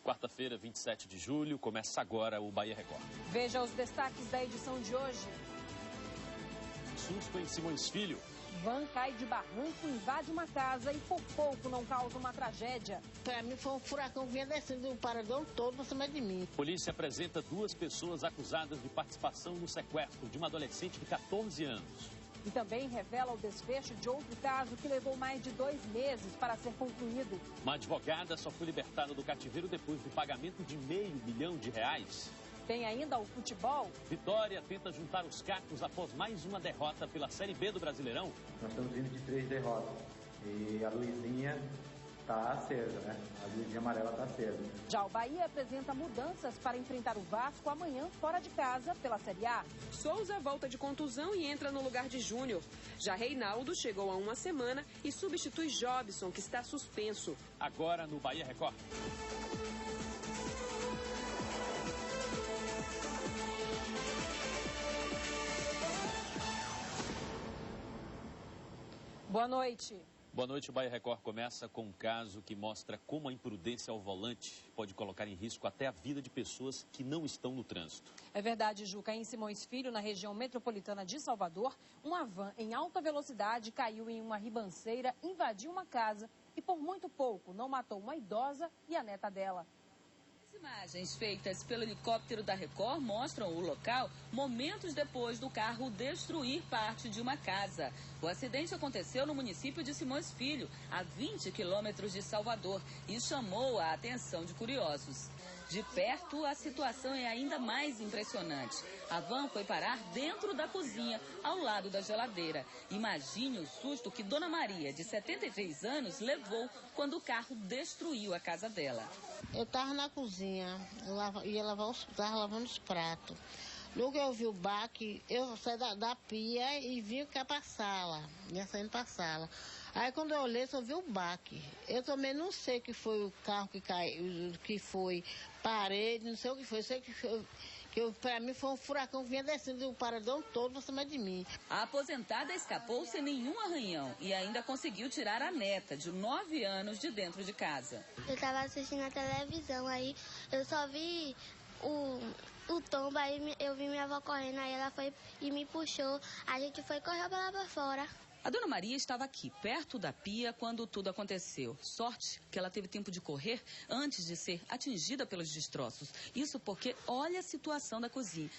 Quarta-feira, 27 de julho, começa agora o Bahia Record. Veja os destaques da edição de hoje. Susto em Simões Filho. Van cai de barranco, invade uma casa e por pouco não causa uma tragédia. Para mim foi um furacão que vinha descendo o paredão todo para cima de mim. Polícia apresenta 2 pessoas acusadas de participação no sequestro de uma adolescente de 14 anos. E também revela o desfecho de outro caso que levou mais de 2 meses para ser concluído. Uma advogada só foi libertada do cativeiro depois do pagamento de R$500 milhão. Tem ainda o futebol. Vitória tenta juntar os cacos após mais uma derrota pela Série B do Brasileirão. Nós estamos vindo de 3 derrotas e a luzinha está acesa, né? A luzinha amarela está acesa. Já o Bahia apresenta mudanças para enfrentar o Vasco amanhã fora de casa pela Série A. Souza volta de contusão e entra no lugar de Júnior. Já Reinaldo chegou há uma semana e substitui Jobson, que está suspenso. Agora no Bahia Record. Boa noite. Boa noite, o Bahia Record começa com um caso que mostra como a imprudência ao volante pode colocar em risco até a vida de pessoas que não estão no trânsito. É verdade, Juca. Em Simões Filho, na região metropolitana de Salvador, uma van em alta velocidade caiu em uma ribanceira, invadiu uma casa e por muito pouco não matou uma idosa e a neta dela. As imagens feitas pelo helicóptero da Record mostram o local momentos depois do carro destruir parte de uma casa. O acidente aconteceu no município de Simões Filho, a 20 quilômetros de Salvador, e chamou a atenção de curiosos. De perto, a situação é ainda mais impressionante. A van foi parar dentro da cozinha, ao lado da geladeira. Imagine o susto que Dona Maria, de 73 anos, levou quando o carro destruiu a casa dela. Eu estava na cozinha, estava lavando os pratos. Logo que eu vi o baque, eu saí da pia e vi que ia para a sala, ia saindo para a sala. Aí quando eu olhei, só vi o baque. Eu também não sei que foi o carro que caiu, que foi parede, não sei o que foi. Sei que para mim foi um furacão que vinha descendo o paredão todo para cima de mim. A aposentada escapou sem nenhum arranhão e ainda conseguiu tirar a neta, de 9 anos, de dentro de casa. Eu estava assistindo a televisão, aí eu só vi o tombo, aí eu vi minha avó correndo, aí ela foi e me puxou. A gente foi correr lá para fora. A Dona Maria estava aqui, perto da pia, quando tudo aconteceu. Sorte que ela teve tempo de correr antes de ser atingida pelos destroços. Isso porque olha a situação da cozinha.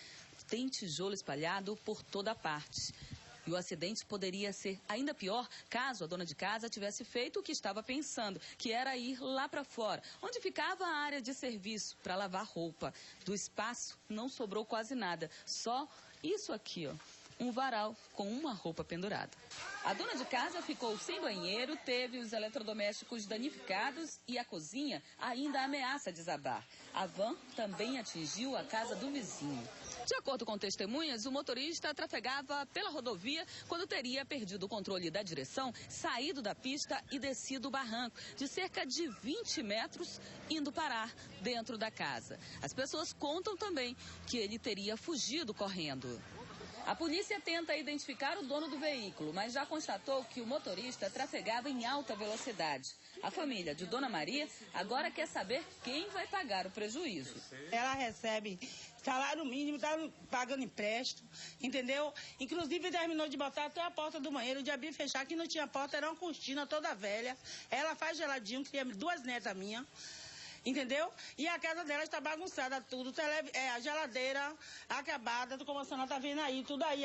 Tem tijolo espalhado por toda parte. E o acidente poderia ser ainda pior caso a dona de casa tivesse feito o que estava pensando, que era ir lá para fora, onde ficava a área de serviço para lavar roupa. Do espaço não sobrou quase nada, só isso aqui, ó. Um varal com uma roupa pendurada. A dona de casa ficou sem banheiro, teve os eletrodomésticos danificados e a cozinha ainda ameaça desabar. A van também atingiu a casa do vizinho. De acordo com testemunhas, o motorista trafegava pela rodovia quando teria perdido o controle da direção, saído da pista e descido o barranco de cerca de 20 metros, indo parar dentro da casa. As pessoas contam também que ele teria fugido correndo. A polícia tenta identificar o dono do veículo, mas já constatou que o motorista trafegava em alta velocidade. A família de Dona Maria agora quer saber quem vai pagar o prejuízo. Ela recebe salário mínimo, está pagando empréstimo, entendeu? Inclusive terminou de botar até a porta do banheiro, de abrir e fechar, que não tinha porta, era uma cortina toda velha. Ela faz geladinho, cria 2 netas minhas. Entendeu? E a casa dela está bagunçada, tudo. A geladeira acabada, como a senhora está vendo aí, tudo aí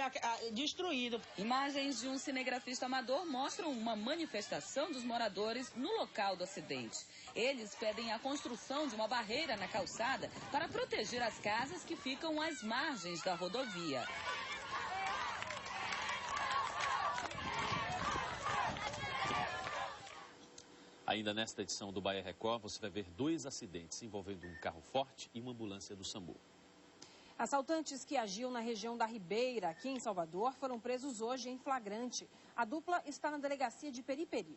destruído. Imagens de um cinegrafista amador mostram uma manifestação dos moradores no local do acidente. Eles pedem a construção de uma barreira na calçada para proteger as casas que ficam às margens da rodovia. Ainda nesta edição do Bahia Record, você vai ver 2 acidentes envolvendo um carro forte e uma ambulância do SAMU. Assaltantes que agiam na região da Ribeira, aqui em Salvador, foram presos hoje em flagrante. A dupla está na delegacia de Periperi.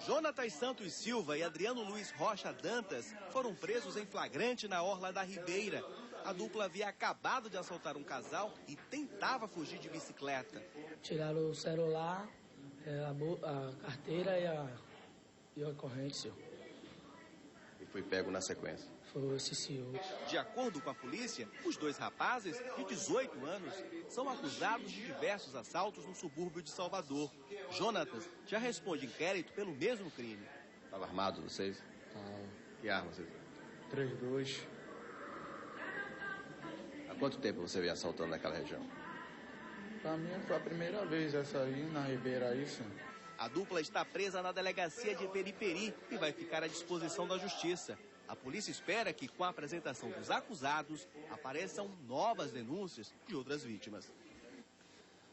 Jonatas Santos Silva e Adriano Luiz Rocha Dantas foram presos em flagrante na orla da Ribeira. A dupla havia acabado de assaltar um casal e tentava fugir de bicicleta. Tiraram o celular, a carteira e a corrente, senhor. foi pego na sequência? Foi esse senhor. De acordo com a polícia, os 2 rapazes, de 18 anos, são acusados de diversos assaltos no subúrbio de Salvador. Jonatas já responde inquérito pelo mesmo crime. Estavam armados vocês? Que arma vocês usaram? 3-2. Há quanto tempo você veio assaltando naquela região? Pra mim foi a primeira vez essa aí, na Ribeira, isso. A dupla está presa na delegacia de Periperi e vai ficar à disposição da justiça. A polícia espera que, com a apresentação dos acusados, apareçam novas denúncias de outras vítimas.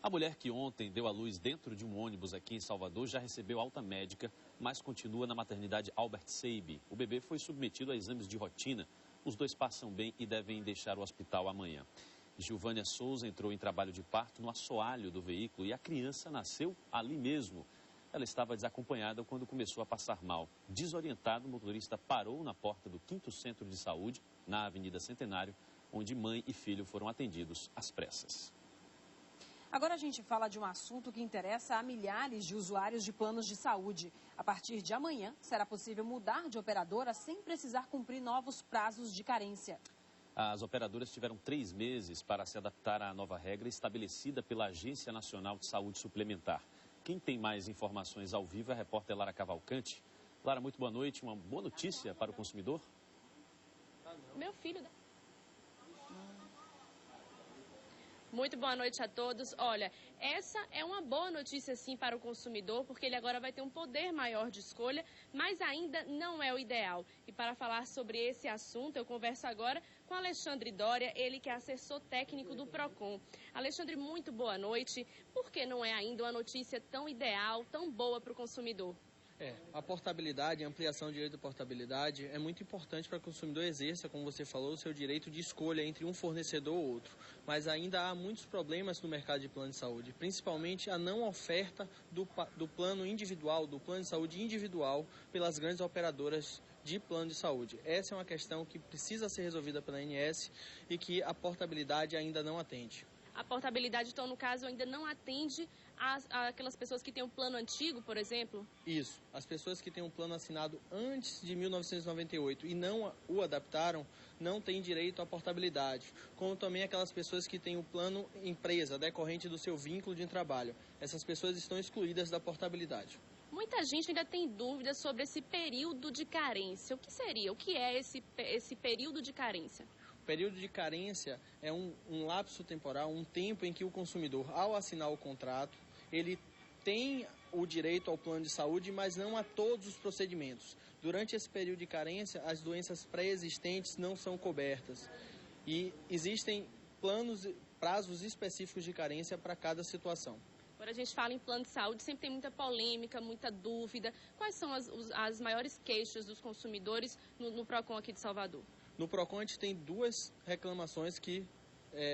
A mulher que ontem deu à luz dentro de um ônibus aqui em Salvador já recebeu alta médica, mas continua na maternidade Albert Seib. O bebê foi submetido a exames de rotina. Os 2 passam bem e devem deixar o hospital amanhã. Gilvânia Souza entrou em trabalho de parto no assoalho do veículo e a criança nasceu ali mesmo. Ela estava desacompanhada quando começou a passar mal. Desorientado, o motorista parou na porta do 5º Centro de Saúde, na Avenida Centenário, onde mãe e filho foram atendidos às pressas. Agora a gente fala de um assunto que interessa a milhares de usuários de planos de saúde. A partir de amanhã, será possível mudar de operadora sem precisar cumprir novos prazos de carência. As operadoras tiveram 3 meses para se adaptar à nova regra estabelecida pela Agência Nacional de Saúde Suplementar. Quem tem mais informações ao vivo é a repórter Lara Cavalcante. Lara, muito boa noite. Uma boa notícia para o consumidor? Meu filho... Muito boa noite a todos. Olha, essa é uma boa notícia sim para o consumidor, porque ele agora vai ter um poder maior de escolha, mas ainda não é o ideal. E para falar sobre esse assunto, eu converso agora com Alexandre Doria, ele que é assessor técnico do Procon. Alexandre, muito boa noite. Por que não é ainda uma notícia tão ideal, tão boa para o consumidor? A portabilidade, a ampliação do direito de portabilidade é muito importante para que o consumidor exerça, como você falou, o seu direito de escolha entre um fornecedor ou outro. Mas ainda há muitos problemas no mercado de plano de saúde, principalmente a não oferta do plano individual, do plano de saúde individual pelas grandes operadoras de plano de saúde. Essa é uma questão que precisa ser resolvida pela ANS e que a portabilidade ainda não atende. A portabilidade, então, no caso, ainda não atende aquelas pessoas que têm um plano antigo, por exemplo? Isso. As pessoas que têm um plano assinado antes de 1998 e não o adaptaram, não têm direito à portabilidade. Como também aquelas pessoas que têm o plano empresa, decorrente do seu vínculo de trabalho. Essas pessoas estão excluídas da portabilidade. Muita gente ainda tem dúvidas sobre esse período de carência. O que seria? O que é esse período de carência? O período de carência é um lapso temporal, um tempo em que o consumidor, ao assinar o contrato, ele tem o direito ao plano de saúde, mas não a todos os procedimentos. Durante esse período de carência, as doenças pré-existentes não são cobertas. E existem prazos específicos de carência para cada situação. Quando a gente fala em plano de saúde, sempre tem muita polêmica, muita dúvida. Quais são as maiores queixas dos consumidores no Procon aqui de Salvador? No Procon, a gente tem 2 reclamações que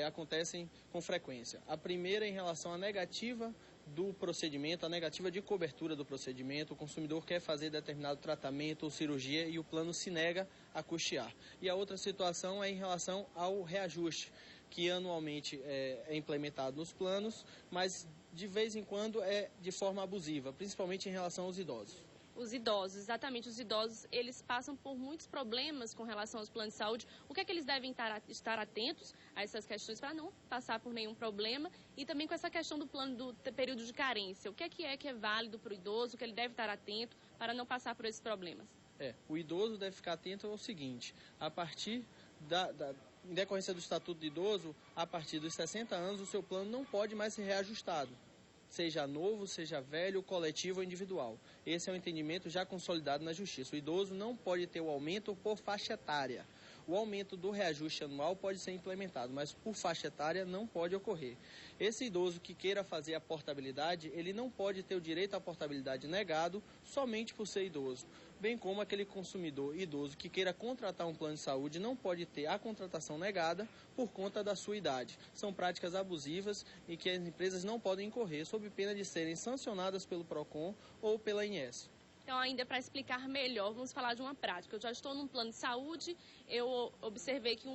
acontecem com frequência. A primeira é em relação à negativa do procedimento, a negativa de cobertura do procedimento. O consumidor quer fazer determinado tratamento ou cirurgia e o plano se nega a custear. E a outra situação é em relação ao reajuste, que anualmente é implementado nos planos, mas de vez em quando é de forma abusiva, principalmente em relação aos idosos. Os idosos, exatamente, os idosos, eles passam por muitos problemas com relação aos planos de saúde. O que é que eles devem estar atentos a essas questões para não passar por nenhum problema? E também com essa questão do plano do período de carência. O que é válido para o idoso, o que ele deve estar atento para não passar por esses problemas? O idoso deve ficar atento ao seguinte: a partir em decorrência do Estatuto de Idoso, a partir dos 60 anos, o seu plano não pode mais ser reajustado. Seja novo, seja velho, coletivo ou individual. Esse é um entendimento já consolidado na Justiça. O idoso não pode ter o aumento por faixa etária. O aumento do reajuste anual pode ser implementado, mas por faixa etária não pode ocorrer. Esse idoso que queira fazer a portabilidade, ele não pode ter o direito à portabilidade negado somente por ser idoso. Bem como aquele consumidor idoso que queira contratar um plano de saúde não pode ter a contratação negada por conta da sua idade. São práticas abusivas e que as empresas não podem incorrer sob pena de serem sancionadas pelo Procon ou pela ANS. Então, ainda para explicar melhor, vamos falar de uma prática. Eu já estou num plano de saúde, eu observei que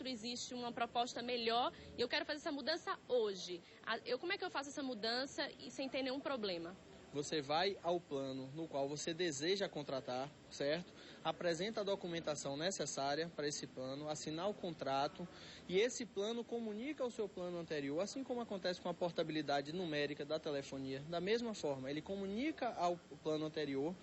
existe uma proposta melhor e eu quero fazer essa mudança hoje. Como é que eu faço essa mudança e sem ter nenhum problema? Você vai ao plano no qual você deseja contratar, certo? Apresenta a documentação necessária para esse plano, assinar o contrato e esse plano comunica ao seu plano anterior, assim como acontece com a portabilidade numérica da telefonia. Da mesma forma, ele comunica ao plano anterior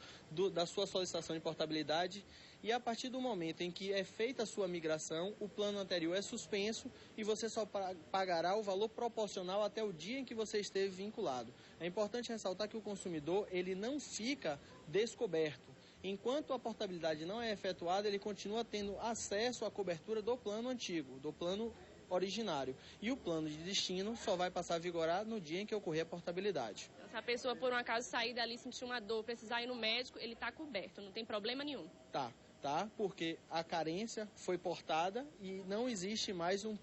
da sua solicitação de portabilidade e a partir do momento em que é feita a sua migração, o plano anterior é suspenso e você só pagará o valor proporcional até o dia em que você esteve vinculado. É importante ressaltar que o consumidor ele não fica descoberto. Enquanto a portabilidade não é efetuada, ele continua tendo acesso à cobertura do plano antigo, do plano originário. E o plano de destino só vai passar a vigorar no dia em que ocorrer a portabilidade. Então, se a pessoa, por um acaso, sair dali, sentir uma dor, precisar ir no médico, ele está coberto, não tem problema nenhum. Tá, porque a carência foi portada e não existe mais um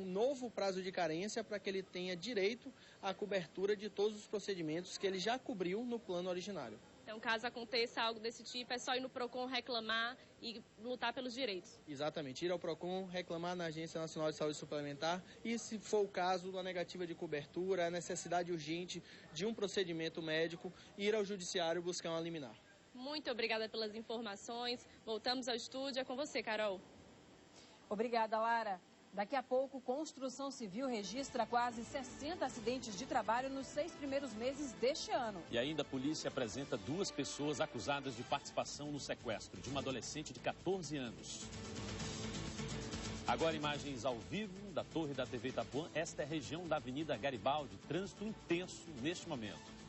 novo prazo de carência para que ele tenha direito à cobertura de todos os procedimentos que ele já cobriu no plano originário. Então, caso aconteça algo desse tipo, é só ir no PROCON reclamar e lutar pelos direitos. Exatamente, ir ao PROCON, reclamar na Agência Nacional de Saúde Suplementar e, se for o caso, da negativa de cobertura, a necessidade urgente de um procedimento médico, ir ao judiciário buscar uma liminar. Muito obrigada pelas informações. Voltamos ao estúdio. É com você, Carol. Obrigada, Lara. Daqui a pouco, Construção Civil registra quase 60 acidentes de trabalho nos 6 primeiros meses deste ano. E ainda a polícia apresenta 2 pessoas acusadas de participação no sequestro de uma adolescente de 14 anos. Agora imagens ao vivo da torre da TV Itapuã. Esta é a região da Avenida Garibaldi. Trânsito intenso neste momento.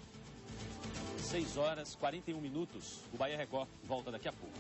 6 horas 41 minutos. O Bahia Record volta daqui a pouco.